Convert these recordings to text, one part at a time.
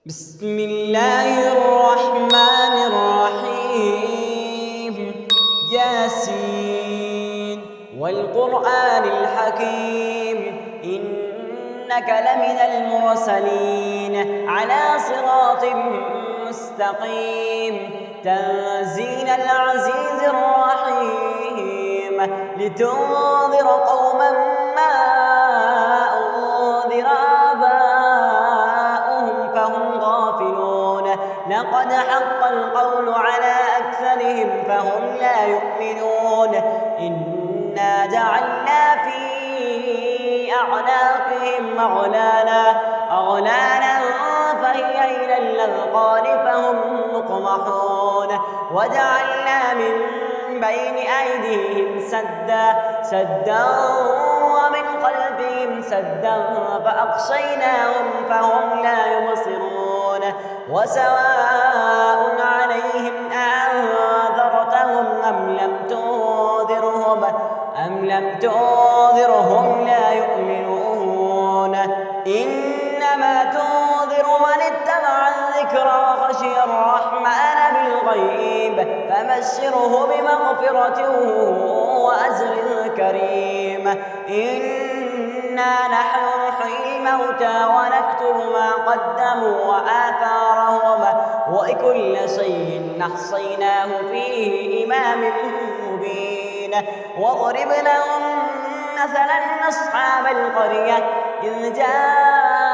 بسم الله الرحمن الرحيم. ياسين والقرآن الحكيم إنك لمن المرسلين على صراط مستقيم تنزيل العزيز الرحيم لتنذر قوما ما أنذر آباؤهم فهم غافلون لقد حق القول على أكثرهم فهم لا يؤمنون إنا جعلنا في أعناقهم أغلالا فهي إلى الأذقان فهم مقمحون وجعلنا من بين أيديهم سدا ومن خلفهم سدا فأغشيناهم فهم لا يبصرون وسواء عليهم أنذرتهم أم لم تنذرهم لا يؤمنون إنما تنذر من اتبع الذكر وخشي الرحمن بالغيب فبشره بمغفرة وأجر كريم. إنا نحن نحيي الموتى ونكتب ما قدموا وآثارهم وكل شيء أحصيناه في إمام مبين. واضرب لهم مثلا أصحاب القرية إذ جاءها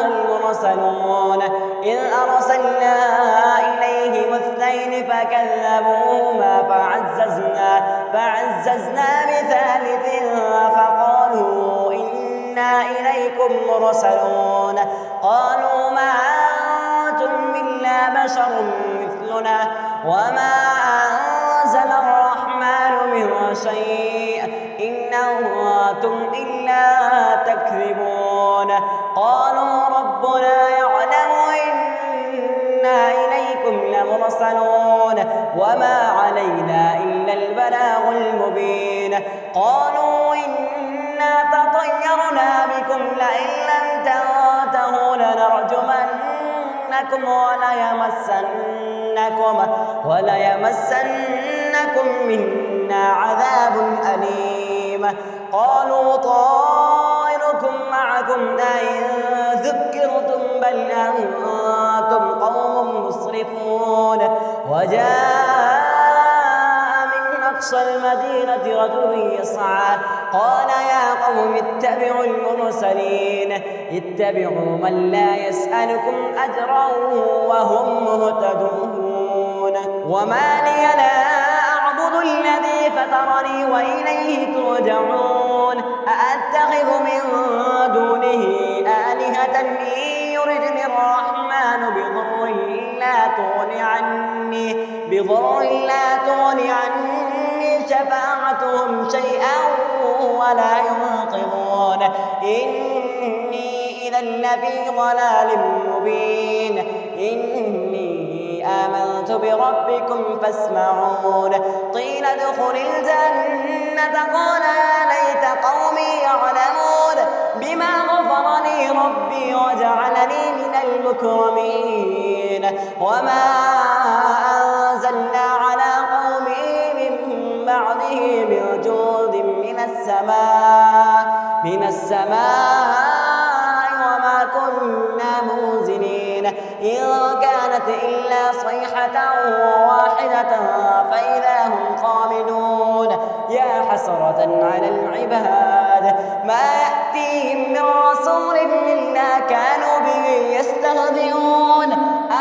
المرسلون إذ أرسلنا إليهم اثنين فكذبوهما فعززنا بثالث فقالوا إنا إليكم مرسلون قالوا ما أنتم إلا بشر مثلنا وما أنزل الرحمن من شيء إن أنتم إلا تكذبون قالوا ربنا يعلم إنا إليكم لمرسلون وما علينا إلا البلاغ المبين. قالوا إنا تطيرنا بكم لئن لم تنتهوا لنرجمنكم وليمسنكم منا عذاب أليم. قالوا طائركم معكم أئن ذكرتم بل أنتم قوم مسرفون. وجاء من أقصى المدينة رجل يسعى قال يا قوم اتبعوا المرسلين اتبعوا من لا يسألكم أجرا وهم مهتدون. وما لي لا أعبد الذي فطرني وإليه ترجعون أأتخذ من دونه آلهة إن يردني الرحمن بضر لا تغني عني شفاعتهم شيئا ولا ينقذون إني إذا لفي ضلال مبين. إني آمنت بربكم فاسمعون. قيل ادخل الجنة قال يا ليت قومي يعلمون بما غفر لي ربي وجعلني من المكرمين. وما أنزلنا على قومه من بعده من جود من السماء وما كنا منزلين إن كانت إلا صيحة واحدة فإذا هم خامدون. يا حسرة على العباد ما يأتيهم من رسول إلا كانوا به يستهزئون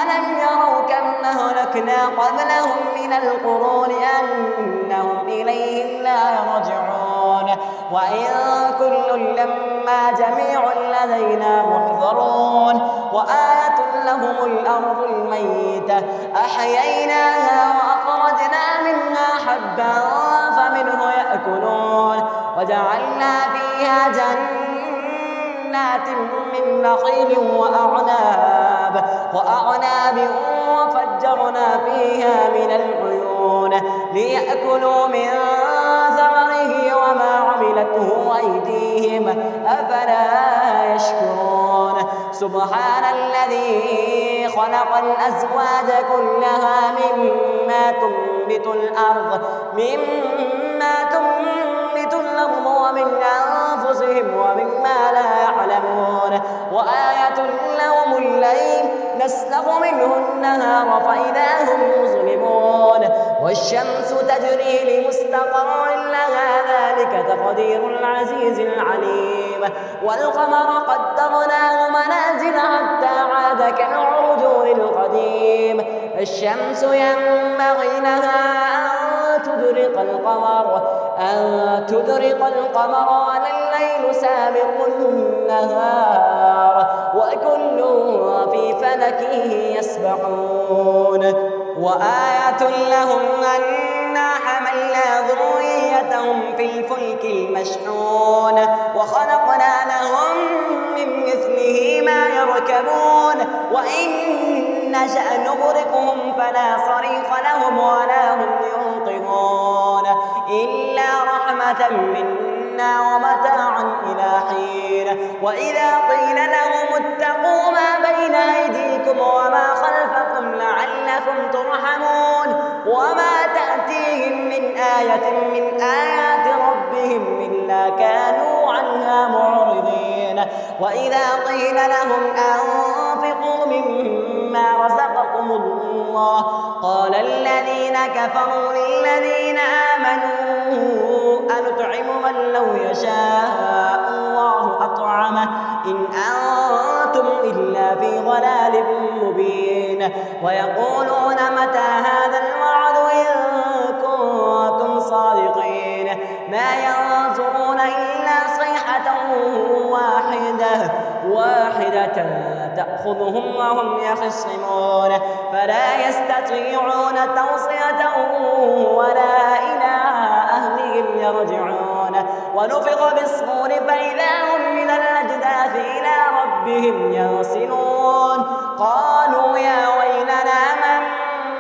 ألم يروا كم أهلكنا قبلهم من القرون أنهم إليهم لا يرجعون وإن كل لما جميع لدينا محضرون. وآية لهم الأرض الميتة أحييناها وأخرجنا منها حبا فمنه يأكلون وجعلنا فيها جنات من نخيل وأعناب وفجرنا فيها من العيون ليأكلوا من ثمره عليه وما عملته أيديهم أفلا يشكرون سبحان الذي خلق الأزواج كلها مما تنبت الأرض ومن أنفسهم ومما لا يعلمون وآية لهم الليل نسلخ منه النهار فإذا هم مظلمون والشمس تجري لمستقر لها ذلك تقدير العزيز العليم والقمر قدرناه منازل حتى عاد كالعرجون القديم الشمس ينبغي لها أن تدرك القمر ولا الليل سابق النهار وكل في فلك يسبحون وآية لهم أنا حملنا ذريتهم في الفلك المشحون وخلقنا لهم من مثله ما يركبون وإن نشأ نغرقهم فلا صريخ لهم ولا هم ينقذون إلا رحمة منا ومتاعا إلى حين وإذا قيل لهم اتقوا ما بين أيديكم وما خلفكم لعلكم ترحمون وما تأتيهم من آية من آيات ربهم إلا كانوا عنها معرضين وإذا قيل لهم أنفقوا مما رزقكم الله قال الذين كفروا للذين آمنوا أنطعم من لو يشاء الله أطعمه إن أنتم إلا في ضلال مبين ويقولون متى هذا الوعد إن كنتم صادقين ما ينظرون إلا صيحة واحدة تأخذهم وهم يخصمون فلا يستطيعون توصية ولا إلى أهلهم يرجعون ونفخ بالصور فإذا هم من الأجداث إلى ربهم ينسلون قالوا يا ويلنا من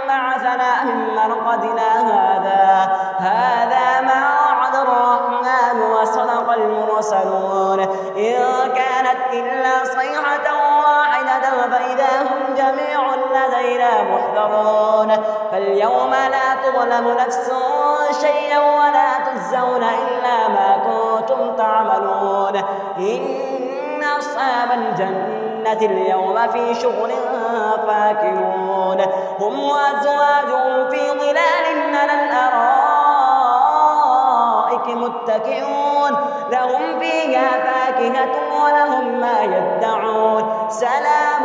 بعثنا من مرقدنا هذا ما وعد الرحمن وصدق المرسلون إن كانت إلا صيحة واحدة فإذا هم جميع لدينا محضرون فاليوم لا تظلم نفس شيئا ولا تجزون إلا ما كنتم تعملون إن أصحاب الجنة اليوم في شغل فاكهون هم وأزواجهم في ظلال على الأرائك متكئون لهم فيها فاكهة ولهم ما يدعون سلام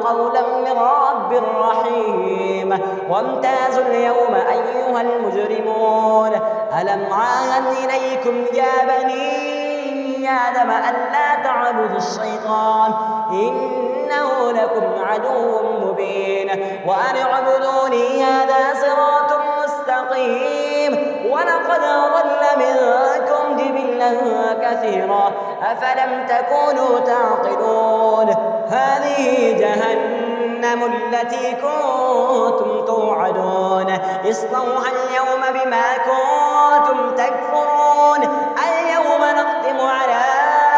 قولا من رب رحيم وامتازوا اليوم أيها المجرمون ألم عاهد إليكم يا بني آدم ألا تعبدوا الشيطان إنه لكم عدو مبين وأن اعبدوني هذا صراط مستقيم ولقد أضل منكم جبلا كثيرا أفلم تكونوا تعقلون هذه جهنم التي كنتم توعدون اصلوها اليوم بما كنتم تكفرون اليوم نختم على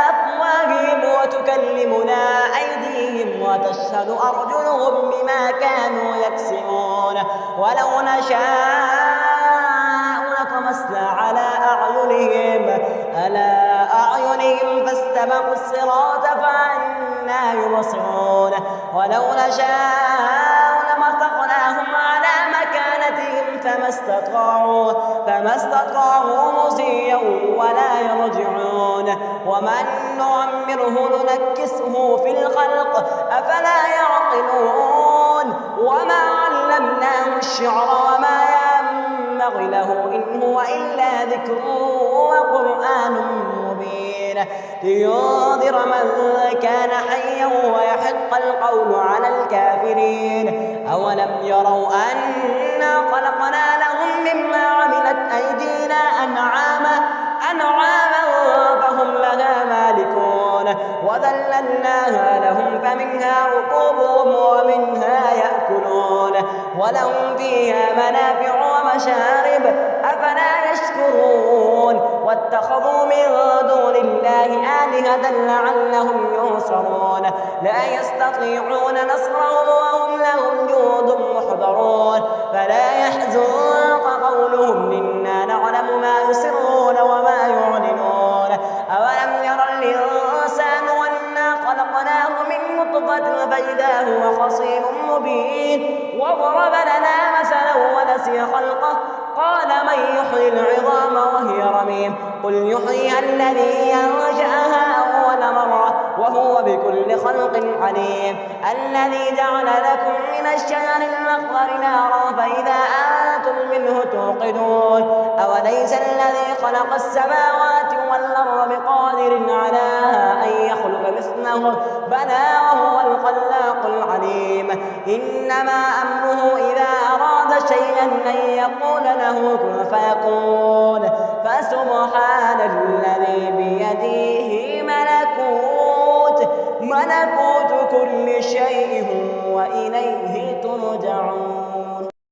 أفواههم وتكلمنا أيديهم وتشهد أرجلهم بما كانوا يكسبون ولو نشاء لطمسنا على أعينهم فاستبقوا الصراط فأنى يبصرون ولو نشاء لمسخناهم على مكانتهم فما استطاعوا مضيا ولا يرجعون ومن نعمره ننكسه في الخلق أفلا يعقلون وما علمناه الشعر وما ينبغي له إن هو إلا ذكر وقرآن مبين لينذر من كان حيا ويحق القول على الكافرين أولم يروا أنا خلقنا لهم مما عملت أيدينا أنعاما فهم لها مالكون وذللناها لهم فمنها ركوبهم ومنها يأكلون ولهم فيها منافع وشارب أفلا يشكرون واتخذوا من دون الله آلهة لعلهم ينصرون لا يستطيعون نصرهم وهم لهم جند محضرون فلا يحزنك قولهم إنا نعلم ما يسرون وما يعلنون أولم ير الإنسان أنا خلقناه من نطفة فإذا هو خصيم مبين وضرب لنا مثلا ونسي خلقه قال من يحيي العظام وهي رميم قل يحييها الذي أنشأها أول مرة وهو بكل خلق عليم الذي جعل لكم من الشجر الأخضر نارا فإذا أنتم منه توقدون أوليس الذي خلق السماوات والأرض بقادر على أن يخلق مثله بلى وهو الخلاق العليم إنما أمره إذا أراد شيئا أن يقول له كن فيكون فسبحان الذي بيده ملكوت كل